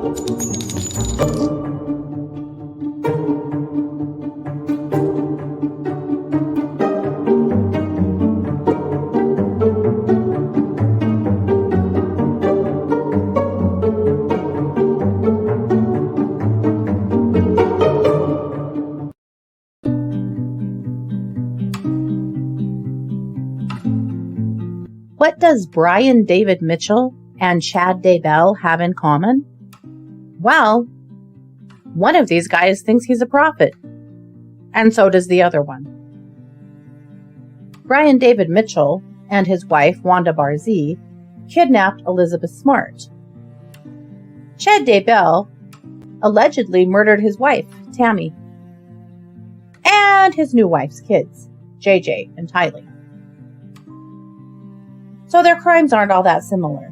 What does Brian David Mitchell and Chad Daybell have in common? Well, one of these guys thinks he's a prophet, and so does the other one. Brian David Mitchell and his wife, Wanda Barzee, kidnapped Elizabeth Smart. Chad Daybell allegedly murdered his wife, Tammy, and his new wife's kids, JJ and Tylee. So their crimes aren't all that similar,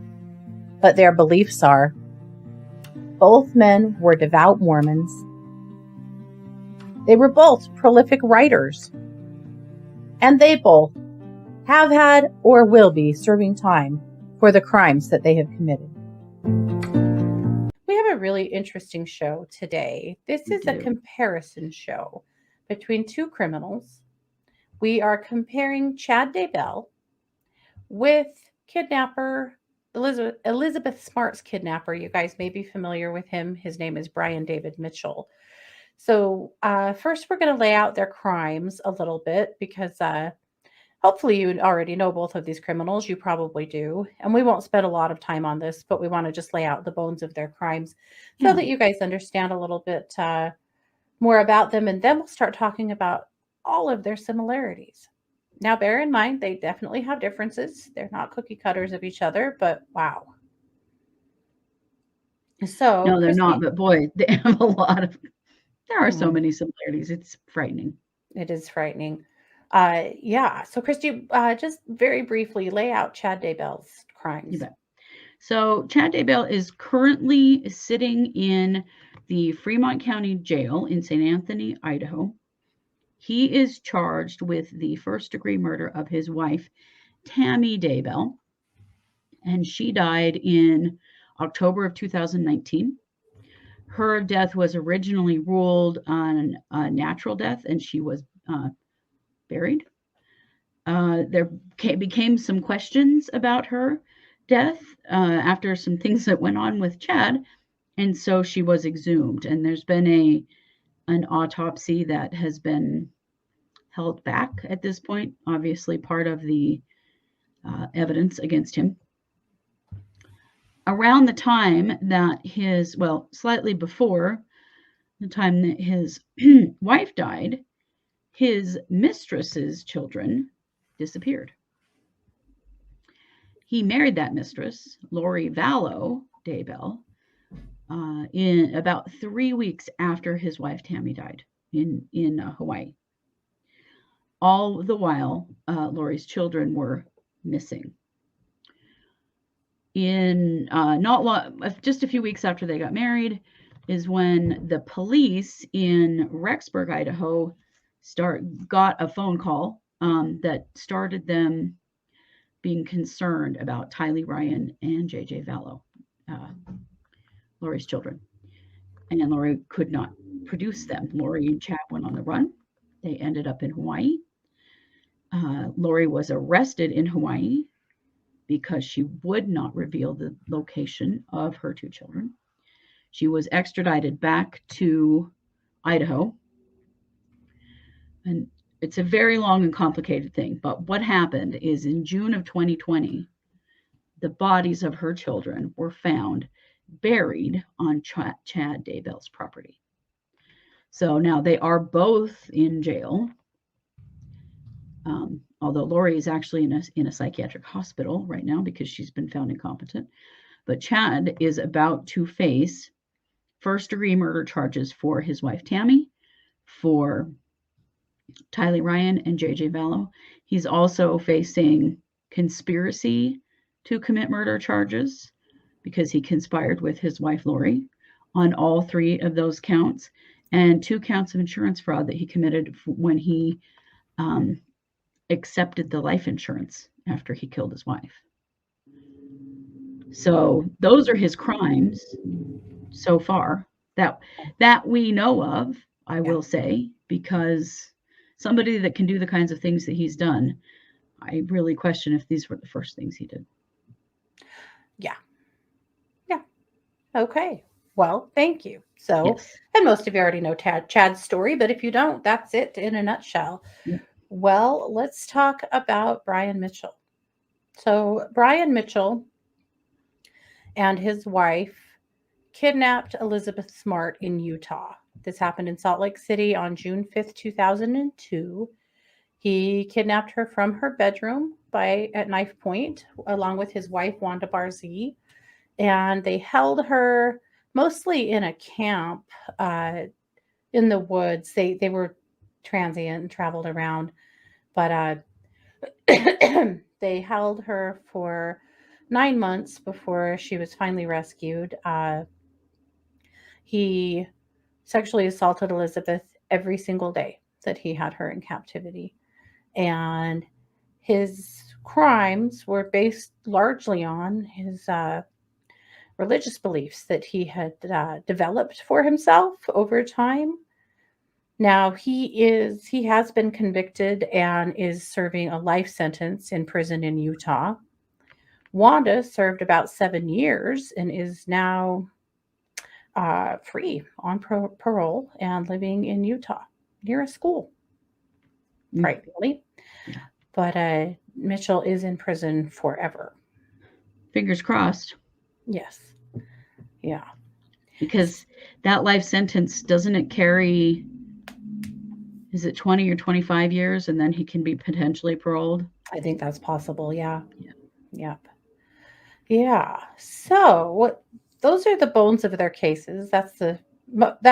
but their beliefs are. Both men were devout Mormons. They were both prolific writers. And they both have had or will be serving time for the crimes that they have committed. We have a really interesting show today. This is a comparison show between two criminals. We are comparing Chad Daybell with kidnapper Elizabeth Smart's kidnapper. You guys may be familiar with him. His name is Brian David Mitchell. So first we're going to lay out their crimes a little bit because hopefully you already know both of these criminals. You probably do. And we won't spend a lot of time on this, but we want to just lay out the bones of their crimes so that you guys understand a little bit more about them. And then we'll start talking about all of their similarities. Now, bear in mind, they definitely have differences. They're not cookie cutters of each other, but wow. So no, they're not, but boy, they have a lot of, there are so many similarities. It's frightening. It is frightening. Yeah. So Kristi, just very briefly lay out Chad Daybell's crimes. You bet. So Chad Daybell is currently sitting in the Fremont County Jail in St. Anthony, Idaho. He is charged with the first-degree murder of his wife, Tammy Daybell, and she died in October of 2019. Her death was originally ruled on a natural death, and she was buried. There became some questions about her death after some things that went on with Chad, and so she was exhumed. And there's been an autopsy that has been held back at this point, obviously part of the evidence against him. Around the time that slightly before the time that his wife died, his mistress's children disappeared. He married that mistress, Lori Vallow Daybell, in about 3 weeks after his wife Tammy died in Hawaii. All the while, Lori's children were missing. In just a few weeks after they got married, is when the police in Rexburg, Idaho, got a phone call that started them being concerned about Tylee Ryan and JJ Vallow, Lori's children. And Lori could not produce them. Lori and Chad went on the run. They ended up in Hawaii. Lori was arrested in Hawaii because she would not reveal the location of her two children. She was extradited back to Idaho. And it's a very long and complicated thing. But what happened is in June of 2020, the bodies of her children were found buried on Chad Daybell's property. So now they are both in jail. Although Lori is actually in a psychiatric hospital right now because she's been found incompetent. But Chad is about to face first-degree murder charges for his wife Tammy, for Tylee Ryan and JJ Vallow. He's also facing conspiracy to commit murder charges because he conspired with his wife Lori on all 3 of those counts, and 2 counts of insurance fraud that he committed when he accepted the life insurance after he killed his wife. So those are his crimes. so far that we know of, I will say, because somebody that can do the kinds of things that he's done, I really question if these were the first things he did. Yeah. Yeah. Okay. Well, thank you. So, Yes. and most of you already know Chad's story, but if you don't, that's it in a nutshell. Yep. Well, let's talk about Brian Mitchell. So, Brian Mitchell and his wife kidnapped Elizabeth Smart in Utah. This happened in Salt Lake City on June 5th, 2002. He kidnapped her from her bedroom at knife point, along with his wife, Wanda Barzee, and they held her mostly in a camp in the woods. They were transient and traveled around, but they held her for 9 months before she was finally rescued. He sexually assaulted Elizabeth every single day that he had her in captivity. And his crimes were based largely on his religious beliefs that he had developed for himself over time. Now he has been convicted and is serving a life sentence in prison in Utah. Wanda served about 7 years and is now free on parole and living in Utah near a school, privately. Yeah. But Mitchell is in prison forever. Fingers crossed. Yes. Yeah. Because that life sentence, doesn't it carry, is it 20 or 25 years, and then he can be potentially paroled? I think that's possible. Yeah. Yeah. Yep. Yeah. So those are the bones of their cases. That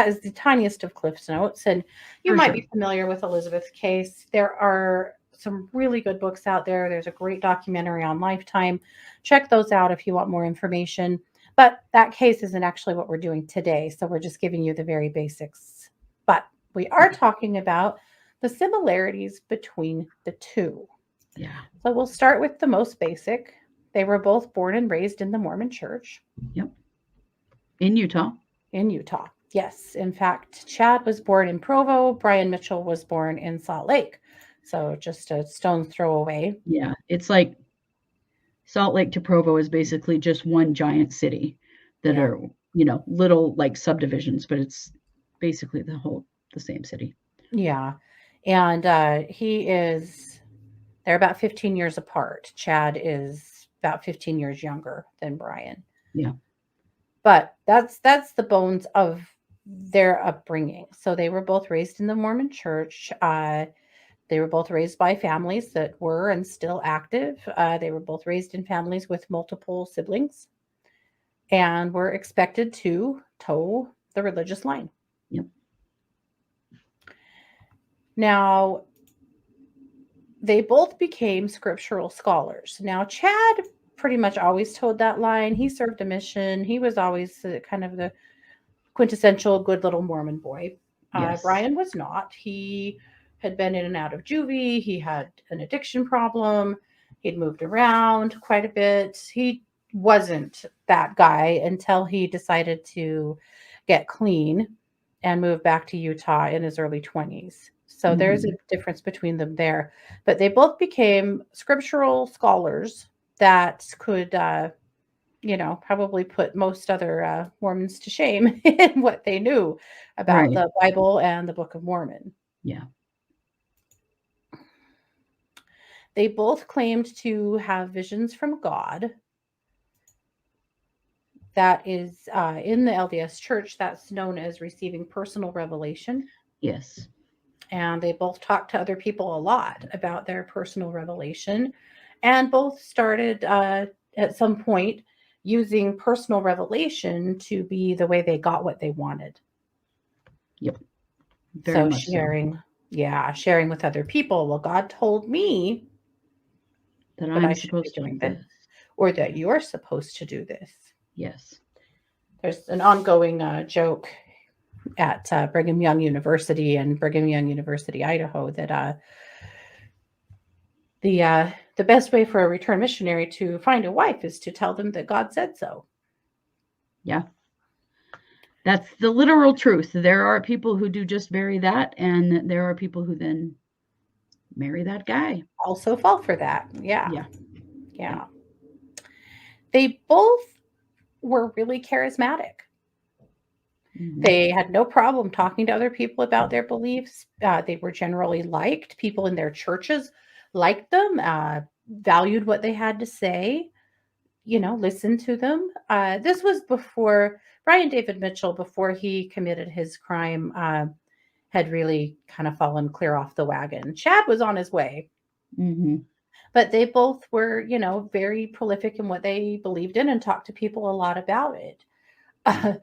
is the tiniest of Cliff's Notes, and you For might sure. be familiar with Elizabeth's case. There are some really good books out there. There's a great documentary on Lifetime. Check those out if you want more information. But that case isn't actually what we're doing today, so we're just giving you the very basics. But we are talking about the similarities between the two. Yeah. So we'll start with the most basic. They were both born and raised in the Mormon church. Yep. In Utah. In Utah. Yes. In fact, Chad was born in Provo. Brian Mitchell was born in Salt Lake. So just a stone's throw away. Yeah. It's like Salt Lake to Provo is basically just one giant city that are, little like subdivisions, but it's basically the same city. Yeah. And they're about 15 years apart. Chad is about 15 years younger than Brian. Yeah. But that's the bones of their upbringing. So they were both raised in the Mormon church. They were both raised by families that were and still active. They were both raised in families with multiple siblings and were expected to toe the religious line. Yep. Now, they both became scriptural scholars. Now, Chad pretty much always towed that line. He served a mission. He was always kind of the quintessential good little Mormon boy. Yes. Brian was not. He had been in and out of juvie. He had an addiction problem. He'd moved around quite a bit. He wasn't that guy until he decided to get clean and move back to Utah in his early 20s. So there's a difference between them there. But they both became scriptural scholars that could, probably put most other Mormons to shame in what they knew about the Bible and the Book of Mormon. Yeah. They both claimed to have visions from God. That is in the LDS Church, that's known as receiving personal revelation. Yes. And they both talked to other people a lot about their personal revelation, and both started at some point using personal revelation to be the way they got what they wanted. Yep. Very much sharing with other people. Well, God told me that I'm supposed to do this, or that you're supposed to do this. Yes. There's an ongoing joke at Brigham Young University and Brigham Young University, Idaho, that the best way for a return missionary to find a wife is to tell them that God said so. Yeah. That's the literal truth. There are people who do just marry that, and there are people who then marry that guy. Also fall for that. Yeah. Yeah. Yeah. They both were really charismatic. Mhm. They had no problem talking to other people about their beliefs. They were generally liked. People in their churches liked them, valued what they had to say, listened to them. This was before Brian David Mitchell, before he committed his crime, had really kind of fallen clear off the wagon. Chad was on his way. Mhm. But they both were, very prolific in what they believed in and talked to people a lot about it. Uh,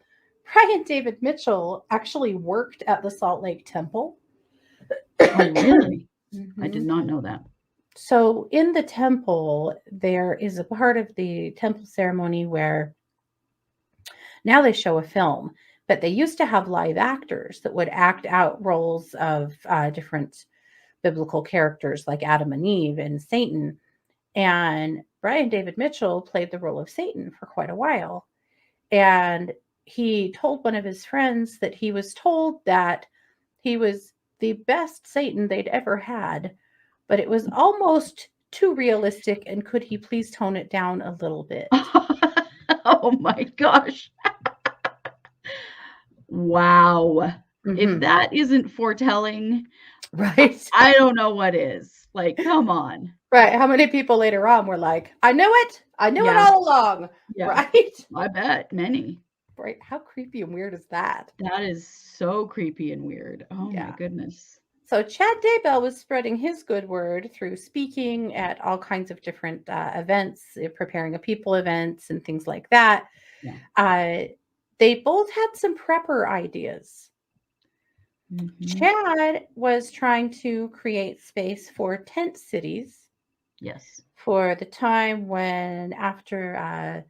Brian David Mitchell actually worked at the Salt Lake Temple. Oh, really? I did Mhm. not know that. So in the temple, there is a part of the temple ceremony where now they show a film, but they used to have live actors that would act out roles of different biblical characters like Adam and Eve and Satan. And Brian David Mitchell played the role of Satan for quite a while. And he told one of his friends that he was told that he was the best Satan they'd ever had, but it was almost too realistic. And could he please tone it down a little bit? Oh my gosh. Wow. If Mhm. that isn't foretelling, Right. I don't know what is. Like, come on. Right. How many people later on were like, I knew it. I knew it Yeah. all along. Yeah. Right. I bet many. Right. How creepy and weird is that? That is so creepy and weird. Oh my Yeah. goodness. So Chad Daybell was spreading his good word through speaking at all kinds of different events, preparing a people events and things like that. Yeah. They both had some prepper ideas. Mhm. Chad was trying to create space for tent cities Yes. for the time when, after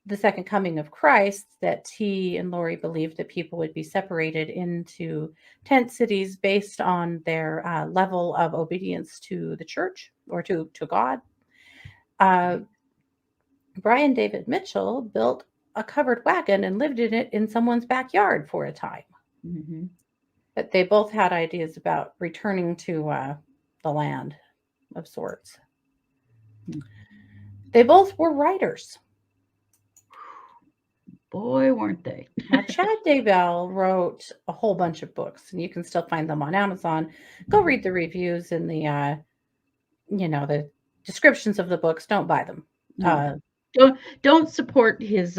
the second coming of Christ, that he and Lori believed that people would be separated into tent cities based on their level of obedience to the church or to God. Uh, Brian David Mitchell built a covered wagon and lived in it in someone's backyard for a time. Mhm. But they both had ideas about returning to the land of sorts. Hmm. They both were writers. Boy, weren't they. Now, Chad Daybell wrote a whole bunch of books, and you can still find them on Amazon. Go read the reviews and the descriptions of the books. Don't buy them. No. Don't support his His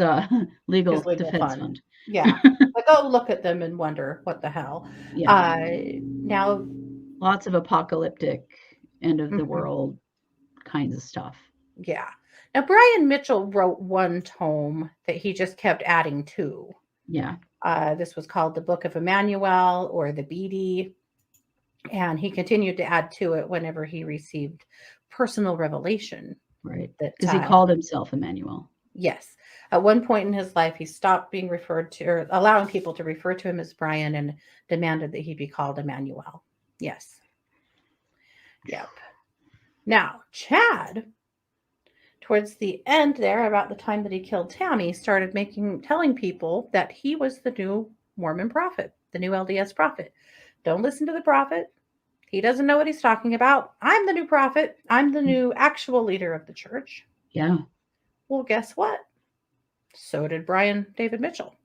legal legal defense fund. fund. Yeah. But go look at them and wonder what the hell. Yeah. Now, Lots of apocalyptic end of the mhm, world kinds of stuff. yeah. Now, Brian Mitchell wrote one tome that he just kept adding to. Yeah. This was called the Book of Emmanuel or the Beatty. And he continued to add to it whenever he received personal revelation. Right. That Because he called himself Emmanuel. Yes, at one point in his life, he stopped being referred to or allowing people to refer to him as Brian and demanded that he be called Emmanuel. Yes. Yep. Now, Chad, towards the end there, about the time that he killed Tammy, started telling people that he was the new Mormon prophet, the new LDS prophet. Don't listen to the prophet. He doesn't know what he's talking about. I'm the new prophet. I'm the new actual leader of the church. Yeah. Well, guess what? So did Brian David Mitchell.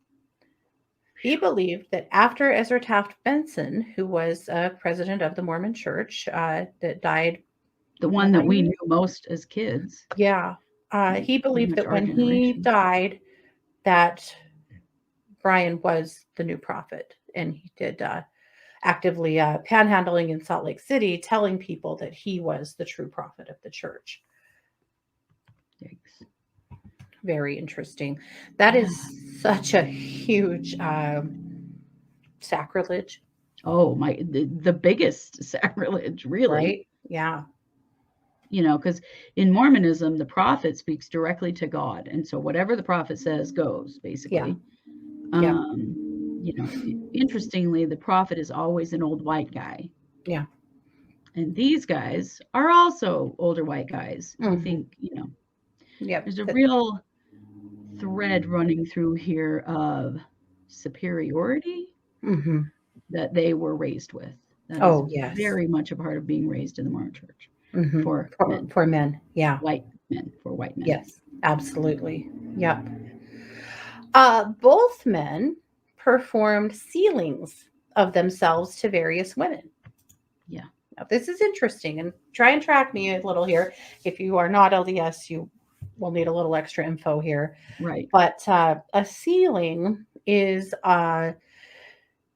He believed that after Ezra Taft Benson, who was president of the Mormon Church, that died, The one what that we year? knew most as kids. Yeah, he Pretty believed much that our when he generation. died, that Brian was the new prophet, and he did actively panhandling in Salt Lake City, telling people that he was the true prophet of the church. Yikes. Very interesting. That Yeah. is such a huge sacrilege, Oh my, the biggest sacrilege, really. right? Yeah. Because in Mormonism, the prophet speaks directly to God. And so whatever the prophet says goes, Yeah. basically. Yep. Interestingly, the prophet is always an old white guy. Yeah. And these guys are also older white guys who Mhm. think, Yep. there's a real thread running through here of superiority Mm-hmm. that they were raised with. That is Oh, yes. very much a part of being raised in the Mormon church Mm-hmm. for men, For men. Yeah. white men, for white men. Yes, absolutely. Yep. Both men performed sealings of themselves to various women. Yeah. Now, this is interesting, and try and track me a little here. If you are not LDS, you will need a little extra info here. Right. But a sealing is a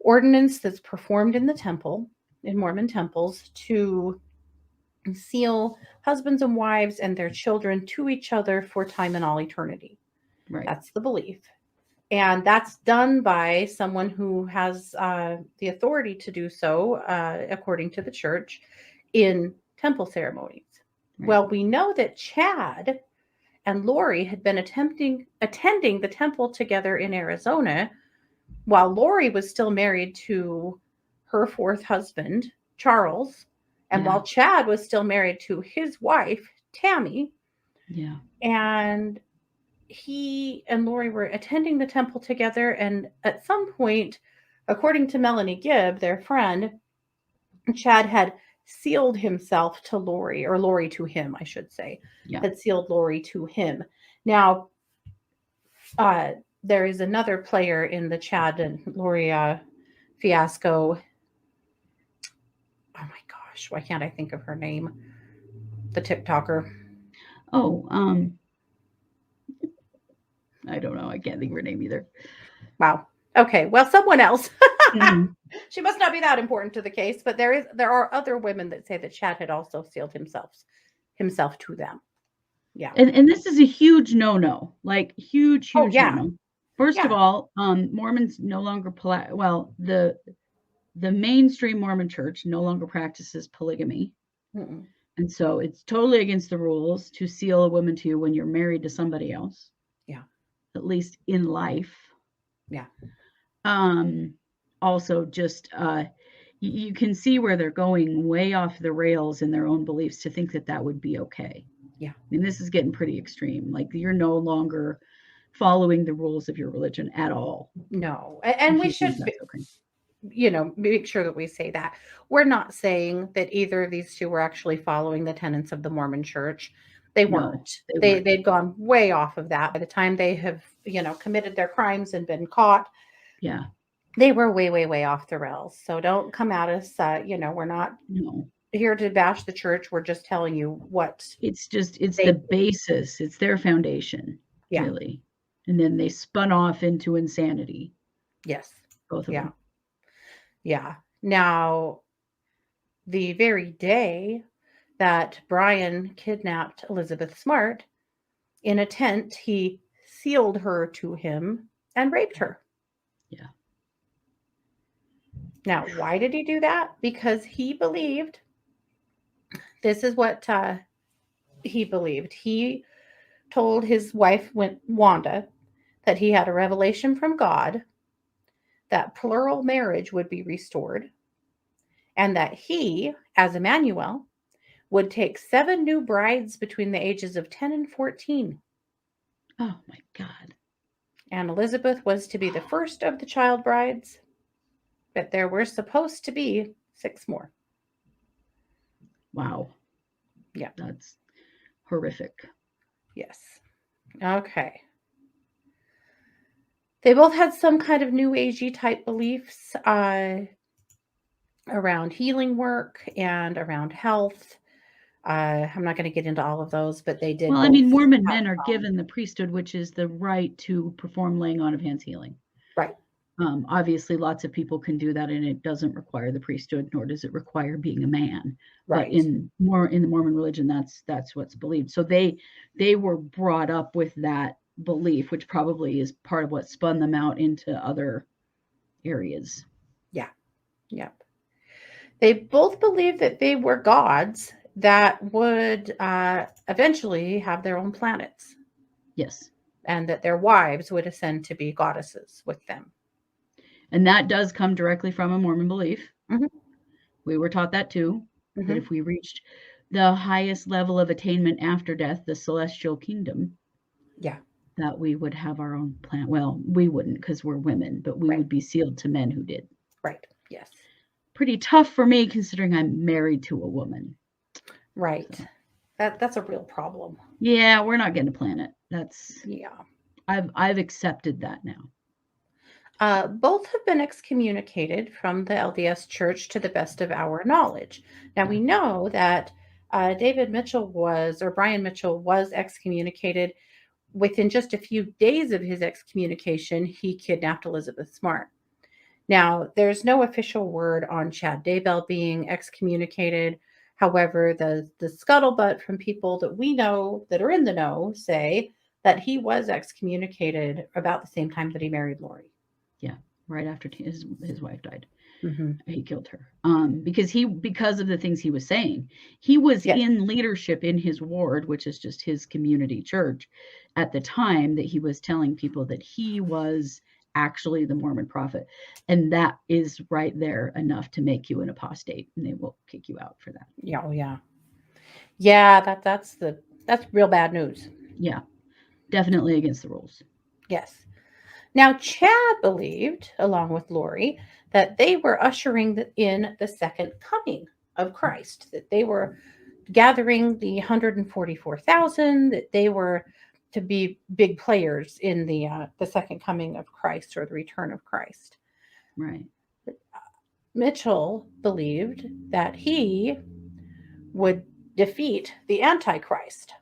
ordinance that's performed in the temple, in Mormon temples, to seal husbands and wives and their children to each other for time and all eternity. Right. That's the belief. And that's done by someone who has the authority to do so, according to the church, in temple ceremonies. Right. Well, we know that Chad and Lori had been attending the temple together in Arizona while Lori was still married to her fourth husband, Charles, and Yeah. while Chad was still married to his wife, Tammy. Yeah. And he and Lori were attending the temple together. And at some point, according to Melanie Gibb, their friend, Chad had sealed himself to Lori, or Lori to him, I should say, had sealed Lori to him. Now, there is another player in the Chad and Lori fiasco. Oh my gosh, why can't I think of her name? The TikToker. Oh, I don't know. I can't think of her name either. Wow. Okay, well, someone else. Mhm. She must not be that important to the case, but there are other women that say that Chad had also sealed himself to them. Yeah. And this is a huge no-no, like huge Oh, yeah. no-no. First of Yeah. all, Mormons no longer the mainstream Mormon church no longer practices polygamy. Mm-mm. And so it's totally against the rules to seal a woman to you when you're married to somebody else. Yeah. At least in life. Yeah. Also just you can see where they're going way off the rails in their own beliefs to think that that would be okay. Yeah. I mean, this is getting pretty extreme. Like you're no longer following the rules of your religion at all. No. And we should, okay. Make sure that we say that. We're not saying that either of these two were actually following the tenets of the Mormon church. They weren't. They'd gone way off of that. By the time they have, committed their crimes and been caught, yeah, they were way, way, way off the rails. So don't come at us. We're not here to bash the church. We're just telling you what. It's the basis. It's their foundation, really. And then they spun off into insanity. Yes. Both of them. Yeah. Now, the very day that Brian kidnapped Elizabeth Smart, in a tent, he sealed her to him and raped her. Yeah. Now, why did he do that? Because he believed, this is what he believed. He told his wife, Wanda, that he had a revelation from God that plural marriage would be restored, and that he, as Emmanuel, would take 7 new brides between the ages of 10 and 14. Oh my God. And Elizabeth was to be the first of the child brides, but there were supposed to be 6 more. Wow. Yeah. That's horrific. Yes. Okay. They both had some kind of new agey type beliefs around healing work and around health. I'm not going to get into all of those, but they did. Well, I mean, Mormon men are given the priesthood, which is the right to perform laying on of hands healing. Right. Obviously, lots of people can do that, and it doesn't require the priesthood, nor does it require being a man. Right. But in the Mormon religion, that's what's believed. So they were brought up with that belief, which probably is part of what spun them out into other areas. Yeah. Yep. They both believed that they were gods that would eventually have their own planets. Yes. And that their wives would ascend to be goddesses with them. And that does come directly from a Mormon belief. Mm-hmm. We were taught that too, that if we reached the highest level of attainment after death, the celestial kingdom, yeah, that we would have our own plan. Well, we wouldn't because we're women, but we Right. would be sealed to men who did. Right. Yes. Pretty tough for me considering I'm married to a woman. Right. So, That's a real problem. yeah, we're not getting a planet. That's Yeah. I've accepted that now. Both have been excommunicated from the LDS Church to the best of our knowledge. Now we know that Brian Mitchell was excommunicated. Within just a few days of his excommunication, he kidnapped Elizabeth Smart. Now, there's no official word on Chad Daybell being excommunicated. However, the scuttlebutt from people that we know that are in the know say that he was excommunicated about the same time that he married Lori. Yeah, right after his wife died. Mm-hmm. He killed her because of the things he was saying. He was in leadership in his ward, which is just his community church, at the time that he was telling people that he was actually the Mormon prophet, and that is right there enough to make you an apostate, and they will kick you out for that. Yeah, oh yeah, yeah. That's real bad news. Yeah, definitely against the rules. Yes. Now, Chad believed, along with Lori, that they were ushering in the second coming of Christ, that they were gathering the 144,000, that they were to be big players in the second coming of Christ or the return of Christ. Right. Mitchell believed that he would defeat the Antichrist.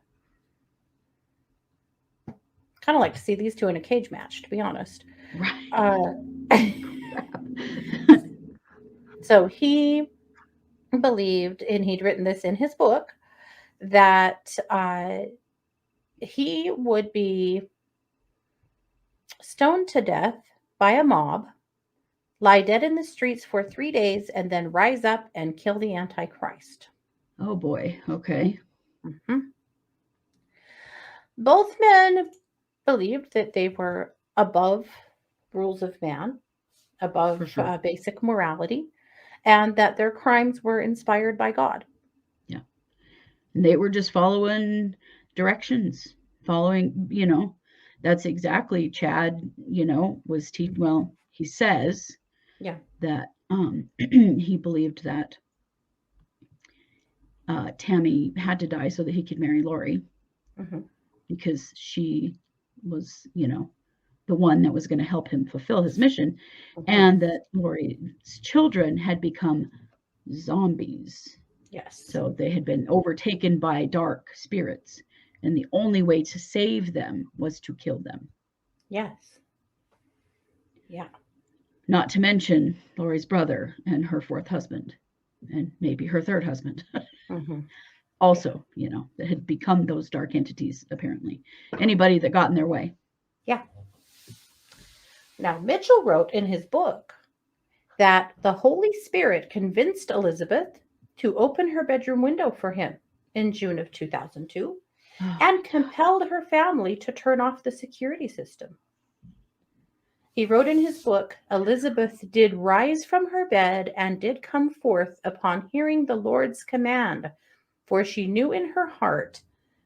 Kind of like to see these two in a cage match, to be honest. Right. So he believed, and he'd written this in his book, that he would be stoned to death by a mob, lie dead in the streets for 3 days, and then rise up and kill the Antichrist. Oh boy. Okay. Mm-hmm. Both men believed that they were above rules of man, above basic morality, and that their crimes were inspired by God. Yeah. And they were just following directions, that's exactly Chad, was he says that he believed that Tammy had to die so that he could marry Lori, because she was, the one that was going to help him fulfill his mission, and that Lori's children had become zombies. Yes. So they had been overtaken by dark spirits, and the only way to save them was to kill them. Yes. Yeah. Not to mention Lori's brother and her fourth husband, and maybe her third husband. Also, that had become those dark entities, apparently. Anybody that got in their way. Yeah. Now, Mitchell wrote in his book that the Holy Spirit convinced Elizabeth to open her bedroom window for him in June of 2002 and compelled her family to turn off the security system. He wrote in his book, Elizabeth did rise from her bed and did come forth upon hearing the Lord's command, for she knew in her heart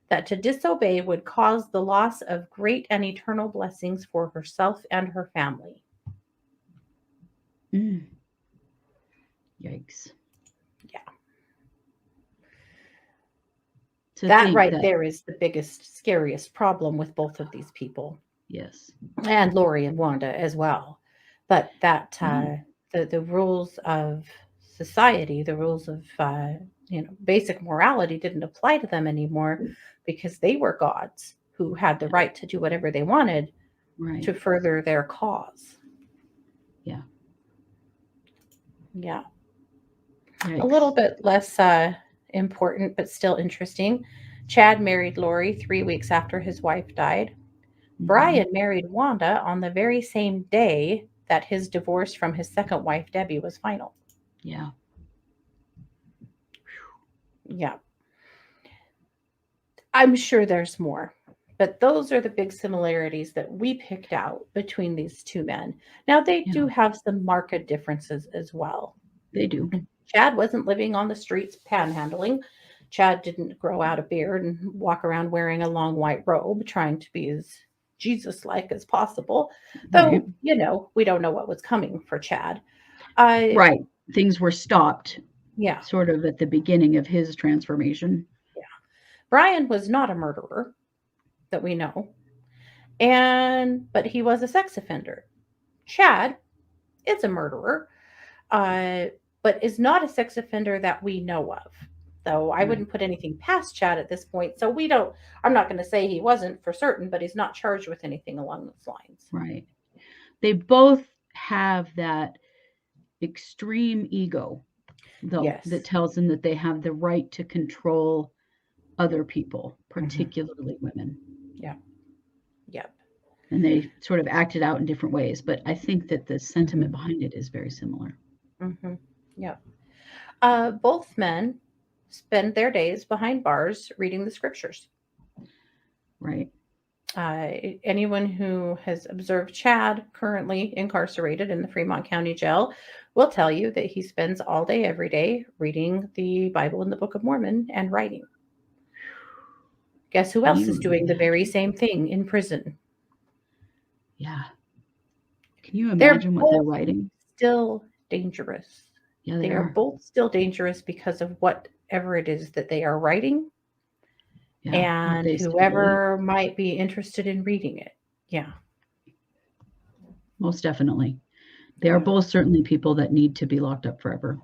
that to disobey would cause the loss of great and eternal blessings for herself and her family. Yikes. Yeah. That right there is the biggest, scariest problem with both of these people. Yes. And Lori and Wanda as well. But that the rules of society, the rules of basic morality didn't apply to them anymore, because they were gods who had the right to do whatever they wanted to further their cause. Yeah. Yeah. Yikes. A little bit less important, but still interesting. Chad married Lori 3 weeks after his wife died. Brian married Wanda on the very same day that his divorce from his second wife, Debbie, was final. Yeah. Yeah. I'm sure there's more, but those are the big similarities that we picked out between these two men. Now, they do have some marked differences as well. They do. Chad wasn't living on the streets panhandling. Chad didn't grow out a beard and walk around wearing a long white robe trying to be as Jesus-like as possible. Though, Right. you know, we don't know what was coming for Chad. Right. Things were stopped Yeah. sort of at the beginning of his transformation. Brian was not a murderer that we know. But he was a sex offender. Chad is a murderer, but is not a sex offender that we know of. So I wouldn't put anything past Chad at this point. So I'm not going to say he wasn't for certain, but he's not charged with anything along those lines. Right. They both have that extreme ego, though, Yes. that tells them that they have the right to control other people, particularly women. Yeah. Yep. And they sort of act it out in different ways. But I think that the sentiment behind it is very similar. Yep. Both men spend their days behind bars reading the scriptures. Right. Anyone who has observed Chad currently incarcerated in the Fremont County Jail will tell you that he spends all day, every day, reading the Bible and the Book of Mormon and writing. Guess who else is doing the very same thing in prison? Yeah. Can you imagine what they're writing? Still dangerous. Yeah, they are both still dangerous because of whatever it is that they are writing. Yeah, and whoever might be interested in reading it. Yeah. Most definitely. They are both certainly people that need to be locked up forever.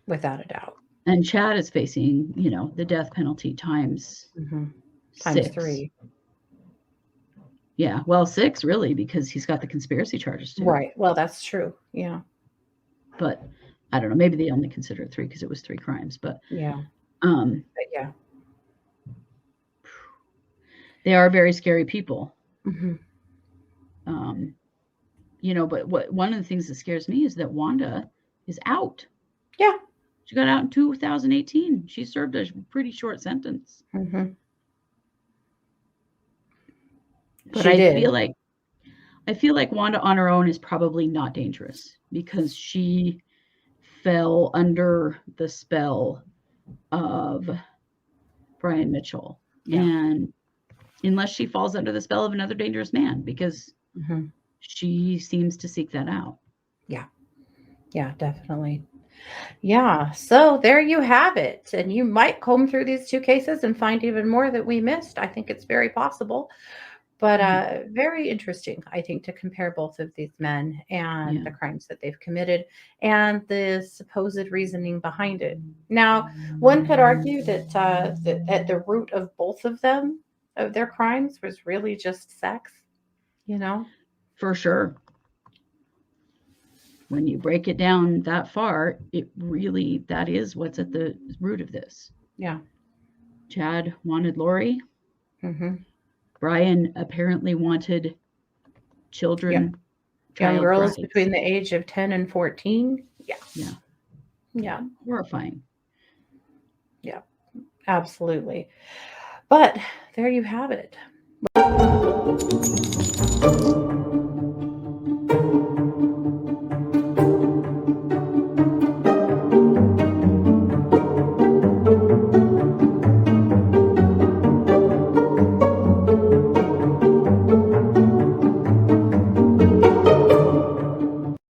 Without a doubt. And Chad is facing, you know, the death penalty times 3. Yeah, well, 6 really, because he's got the conspiracy charges too. Right. Well, that's true. Yeah. But I don't know. Maybe they only consider it 3 because it was 3 crimes. But yeah. But they are very scary people. You know, but one of the things that scares me is that Wanda is out. Yeah. She got out in 2018. She served a pretty short sentence. But I feel like Wanda on her own is probably not dangerous because she fell under the spell of Brian Mitchell. Yeah. And unless she falls under the spell of another dangerous man, because she seems to seek that out. Yeah. Yeah, definitely. Yeah. So there you have it. And you might comb through these 2 cases and find even more that we missed. I think it's very possible. But very interesting, I think, to compare both of these men and the crimes that they've committed and the supposed reasoning behind it. Now, one could argue that at the root of both of them, of their crimes, was really just sex, you know? For sure. When you break it down that far, that is what's at the root of this. Yeah. Chad wanted Lori. Brian apparently wanted children. Young girls between the age of 10 and 14. Yeah. Yeah. Yeah. Horrifying. Yeah, absolutely. But there you have it.